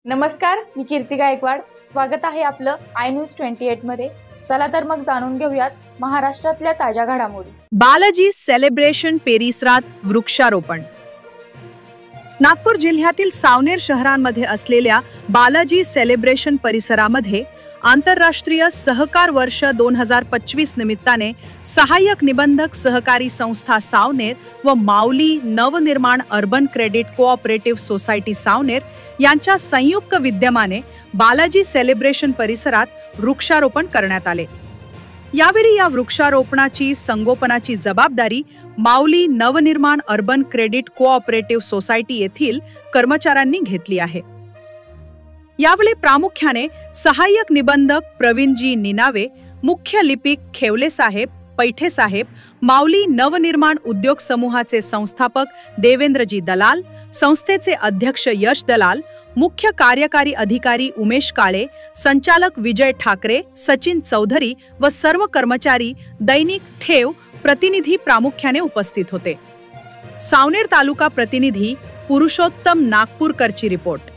नमस्कार, मी कीर्ती गायकवाड. स्वागत आहे आपलं आय न्यूज 28 मध्ये. चला तर मग जाणून घेऊयात महाराष्ट्रातल्या ताज्या घडामोडी. बालाजी सेलिब्रेशन परिसरात वृक्षारोपण. नागपूर जिल्ह्यातील सावनेर शहरांमध्ये असलेल्या बालाजी सेलिब्रेशन परिसरामध्ये आंतरराष्ट्रीय सहकार वर्ष 2025 निमित्ताने सहाय्यक निबंधक सहकारी संस्था सावनेर व Mauli Navnirman urban credit cooperative society Savner यांच्या संयुक्त विद्यमाने बालाजी सेलिब्रेशन परिसरात वृक्षारोपण करण्यात आले. यावेळी या वृक्षारोपणाची संगोपनाची जबाबदारी Mauli Navnirman urban credit cooperative society येथील कर्मचाऱ्यांनी घेतली आहे. यावेळी प्रामुख्याने सहाय्यक निबंधक प्रवीणजी निनावे, मुख्य लिपिक खेवले साहेब, पैठे साहेब, माऊली नवनिर्माण उद्योग समूहाचे संस्थापक देवेंद्रजी दलाल, संस्थेचे अध्यक्ष यश दलाल, मुख्य कार्यकारी अधिकारी उमेश काळे, संचालक विजय ठाकरे, सचिन चौधरी व सर्व कर्मचारी, दैनिक थेव प्रतिनिधी प्रामुख्याने उपस्थित होते. सावनेर तालुका प्रतिनिधी पुरुषोत्तम नागपूरकरची रिपोर्ट.